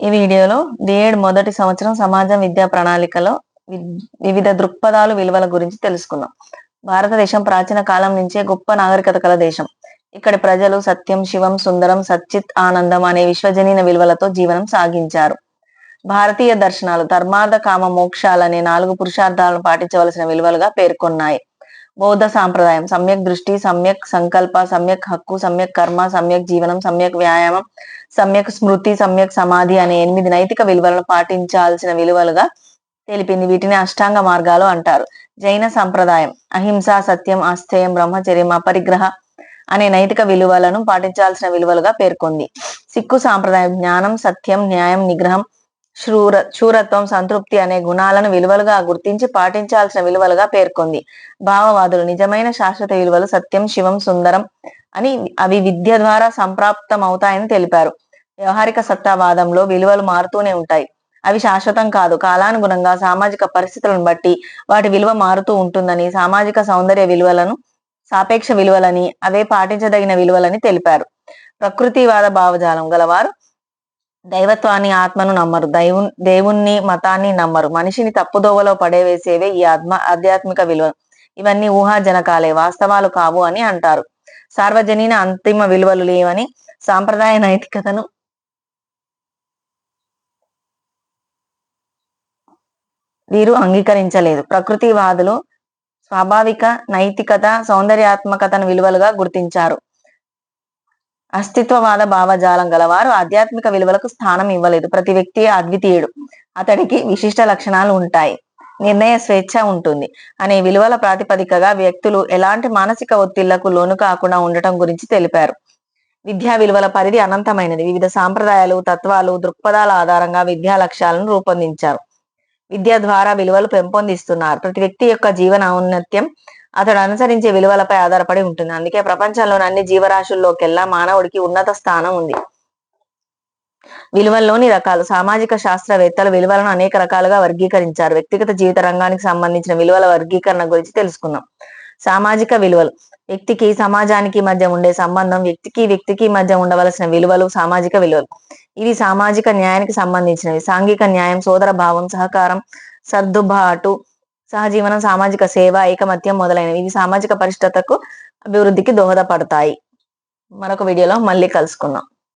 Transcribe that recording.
ఈ వీడియోలో B.Ed మొదటి సంవత్సరం సమాజం విద్యా ప్రణాళికలో వివిధ దృక్పథాలు విలువల గురించి తెలుసుకుందాం. భారతదేశం ప్రాచీన కాలం నుంచే గొప్ప నాగరికత కల దేశం. ఇక్కడి ప్రజలు సత్యం, శివం, సుందరం, సచ్చిత్, ఆనందం అనే విశ్వజనీన విలువలతో జీవనం సాగించారు. భారతీయ దర్శనాలు ధర్మార్థ కామ మోక్షాలనే 4 పురుషార్థాలను పాటించవలసిన విలువలుగా పేర్కొన్నాయి. బౌద్ధ సాంప్రదాయం సమ్యక్ దృష్టి, సమ్యక్ సంకల్ప, సమ్యక్ హక్కు, సమ్యక్ కర్మ, సమ్యక్ జీవనం, సమ్యక్ వ్యాయామం, సమ్యక్ స్మృతి, సమ్యక్ సమాధి అనే 8 నైతిక విలువలను పాటించాల్సిన విలువలుగా తెలిపింది. వీటిని అష్టాంగ మార్గాలు అంటారు. జైన సంప్రదాయం అహింస, సత్యం, ఆస్థేయం, బ్రహ్మచర్యం, అపరిగ్రహ అనే నైతిక విలువలను పాటించాల్సిన విలువలుగా పేర్కొంది. సిక్కు సాంప్రదాయం జ్ఞానం, సత్యం, న్యాయం, నిగ్రహం, శూరత్వం, సంతృప్తి అనే గుణాలను విలువలుగా గుర్తించి పాటించాల్సిన విలువలుగా పేర్కొంది. భావవాదులు నిజమైన శాశ్వత విలువలు సత్యం, శివం, సుందరం అని అవి విద్య ద్వారా సంప్రాప్తం అవుతాయని తెలిపారు. వ్యవహారిక సత్తావాదంలో విలువలు మారుతూనే ఉంటాయి, అవి శాశ్వతం కాదు. కాలానుగుణంగా సామాజిక పరిస్థితులను బట్టి వాటి విలువ మారుతూ ఉంటుందని, సామాజిక సౌందర్య విలువలను సాపేక్ష విలువలని, అవే పాటించదగిన విలువలని తెలిపారు. ప్రకృతివాద భావజాలం గలవారు దైవత్వాన్ని, ఆత్మను నమ్మరు. దేవుణ్ణి, మతాన్ని నమ్మరు. మనిషిని తప్పుదోవలో పడేవేసేవే ఈ ఆధ్యాత్మిక విలువలు. ఇవన్నీ ఊహాజనకాలే, వాస్తవాలు కావు అని అంటారు. సార్వజనీన అంతిమ విలువలు లేవని, సాంప్రదాయ నైతికతను వీరు అంగీకరించలేదు. ప్రకృతివాదులు స్వాభావిక నైతికత, సౌందర్యాత్మకతను విలువలుగా గుర్తించారు. అస్తిత్వవాద భావజాలం గలవారు ఆధ్యాత్మిక విలువలకు స్థానం ఇవ్వలేదు. ప్రతి వ్యక్తి అద్వితీయుడు, అతడికి విశిష్ట లక్షణాలు ఉంటాయి, నిర్ణయ స్వేచ్ఛ ఉంటుంది అనే విలువల ప్రాతిపదికగా వ్యక్తులు ఎలాంటి మానసిక ఒత్తిళ్లకు లోను కాకుండా ఉండటం గురించి తెలిపారు. విద్యా విలువల పరిధి అనంతమైనది. వివిధ సాంప్రదాయాలు, తత్వాలు, దృక్పథాల ఆధారంగా విద్యా లక్ష్యాలను రూపొందించారు. విద్య ద్వారా విలువలు పెంపొందిస్తున్నారు. ప్రతి వ్యక్తి యొక్క జీవన ఔన్నత్యం అతడు అనుసరించే విలువలపై ఆధారపడి ఉంటుంది. అందుకే ప్రపంచంలోని అన్ని జీవరాశుల్లోకెల్లా మానవుడికి ఉన్నత స్థానం ఉంది. విలువల్లోని రకాలు సామాజిక శాస్త్రవేత్తలు విలువలను అనేక రకాలుగా వర్గీకరించారు. వ్యక్తిగత జీవిత రంగానికి సంబంధించిన విలువల వర్గీకరణ గురించి తెలుసుకుందాం. సామాజిక విలువలు వ్యక్తికి, సమాజానికి మధ్య ఉండే సంబంధం, వ్యక్తికి మధ్య ఉండవలసిన విలువలు సామాజిక విలువలు. ఇవి సామాజిక న్యాయానికి సంబంధించినవి. సాంఘిక న్యాయం, సోదర భావం, సహకారం, సర్దుబాటు, సహజీవనం, సామాజిక సేవ, ఐకమత్యం మొదలైనవి. ఇవి సామాజిక పరిష్టతకు, అభివృద్ధికి దోహదపడతాయి. మరొక వీడియోలో మళ్ళీ కలుసుకుందాం.